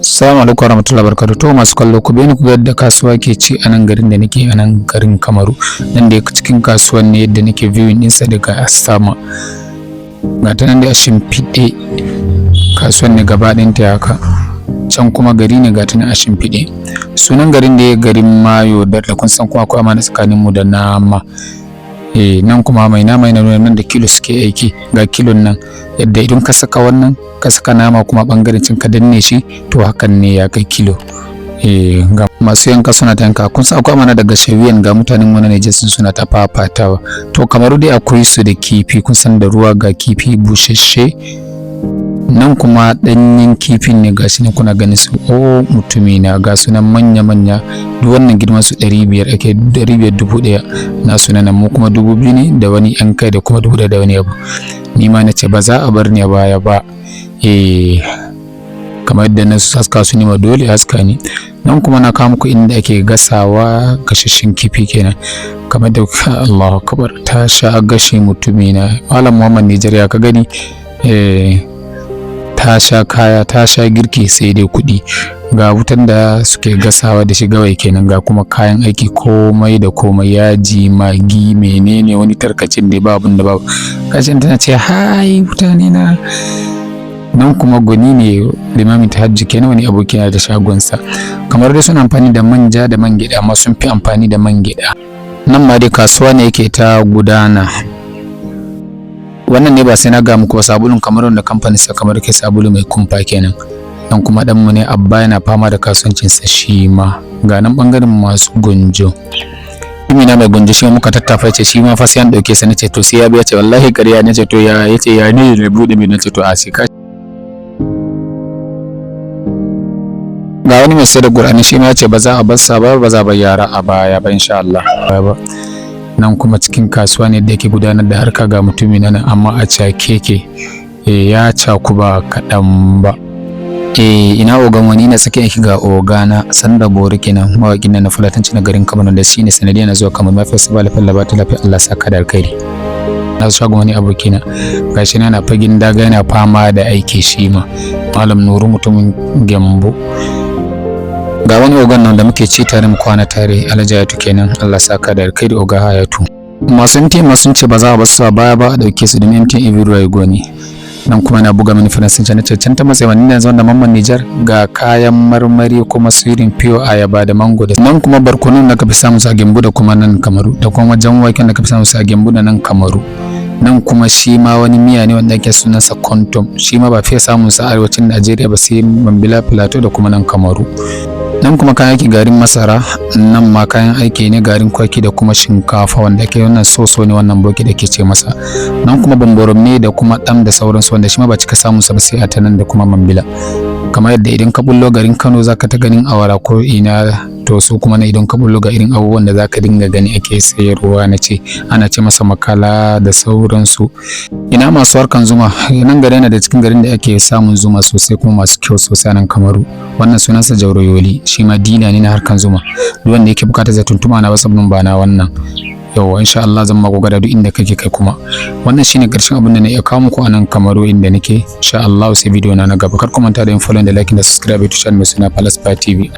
Assalamu alaikum warahmatullahi wabarakatuh. To masu kallo ku bani ku ga yadda kasuwa ke ci a nan garin da nake a nan garin Kamaru. Nan da cikin kasuwan ne yadda nake viewing ɗinsa daga sama. Ga ta nan da a shimfiɗe kasuwan ne gaba ɗinta haka. Can kuma gari ne ga ta nan a shimfiɗe. Sunan garin da ya garin Mayo da kun san kuma akwai amana tsakanin mu da nama. Nan kuma mai nama yana nuna nan da kilo suke aiki. Ga kilon nan yadda idan ka saka wannan ka saka nama kuma bangaren cin ka danne shi to hakan ne ya kai kilo. Ga masu yanka suna ta yanka kun san akwai amana daga shawiyan ga mutanen mu na Niger suna ta fafatawa. To Kamaru dai akwai su da kifi kun san da ruwa ga kifi bushashe. Nan kuma ɗanyen kifin ne gashi ne kuna ganin su mutumi na ga sunan manya duk wannan girman su 500 ake 500 1000 na sunan mu kuma 2000 ne da wani yan kai da kuma 1000 da wani abu ni ma nace ba za a bar ni a baya ba kamar yadda na haska su ne ma dole haska ni. Nan kuma na kawo muku inda ake gasawa gashashin kifi kenan kamar da Allahu akbar ta sha gashi mutumi na malam Muhammad Nigeria ka gani ta sha kaya ta sha girki sai dai kuɗi. Ga wutan da suke gasawa da shi gawai kenan ga kuma kayan aiki komai da komai yaji magi menene wani tarkacin da ba abin da babu kashin tana ce hai mutane na. Nan kuma gwani ne limamin tahajji kenan wani abokina da shagonsa kamar dai suna amfani da manja da man gyaɗa amma sun fi amfani da man gyaɗa. Nan ma dai kasuwa ne yake ta gudana. Wannan ne ba sai na ga muku sabulun kamar wanda kamfanin sa kamar kai sabulu mai kumfa kenan. Dan kuma dan mu ne Abba yana fama da kasuwancin sa shi ma ga nan bangaren masu gonjo. Imina mai gonjo shi muka tattafa ce shi ma fa sai an dauke sa nace to sai ya biya ce wallahi ƙarya nace to ya yace ya ne da bude mai nace to a sai ka ga wani mai sai da Qur'ani shi ma yace ba za a bar sa ba za a bar yara a baya ba insha Allah ba. Nan kuma cikin kasuwa ne da yake gudanar da harka ga mutumi nan amma a cakeke ya caku ba kaɗan ba. Ina ogan wani na sake aiki ga ogana sanda bori kenan mawaƙin nan na fulatanci na garin Kamaru da shine sanadiyar na zuwa Kamaru mafi su bala falla ba ta lafiya Allah saka da alkhairi. Na shagon wani abokina gashi na fagen daga yana fama da aiki shi ma malam Nuru mutumin Gembo. Ga wani ogan nan da muke ci tare mu kwana tare Alhaji Hayatu kenan Allah saka da alkhairi oga Hayatu. Masu MTN sun ce ba za a bar su a baya ba a dauke su da MTN Everywhere goni. Nan kuma na buga mini faransanci na can ta matsayi wani yanzu da Mamman Nijar ga kayan marmari kuma su irin fiyo ayaba da mango da nan kuma barkonon da ka fi samu sa Gembu da kuma nan Kamaru da kuma wajen waken da ka fi samu sa Gembu da nan Kamaru. Nan kuma shi ma wani miya ne wanda ake sunansa kontom shi ma ba fiye samun sa arewacin Najeriya ba sai Mambila Plateau da kuma nan Kamaru. Nan kuma kayan aiki garin masara nan ma kayan aiki ne garin kwaki da kuma shinkafa wanda ake wannan soso ne wannan boki da ke ce masa. Nan kuma bamborom ne da kuma dam da sauransu wanda shi ma ba cika samun sa ba sai a tanan da kuma Mambila. Kamar yadda idan ka bullo garin Kano zaka ta ganin awara ko ina to su kuma na idan ka bullo ga irin abubuwan da zaka dinga gani ake sayarwa na ce ana ce masa makala da sauransu. Ina masu harkan zuma nan gari yana da cikin garin da ake samun zuma sosai kuma masu kyau sosai nan Kamaru. Wannan sunansa Jauro-Yoli shi ma dila ne na harkan zuma duk wanda yake bukata zai tuntuma na wasabin ba na wannan yawa insha Allah zan mako gada duk inda kake kai kuma wannan shine karshen abin da na iya kawo muku a nan Kamaru inda nake insha Allah sai bidiyo na gaba kar ku manta da yin follow da like da subscribe to channel mai suna Palace Pie TV.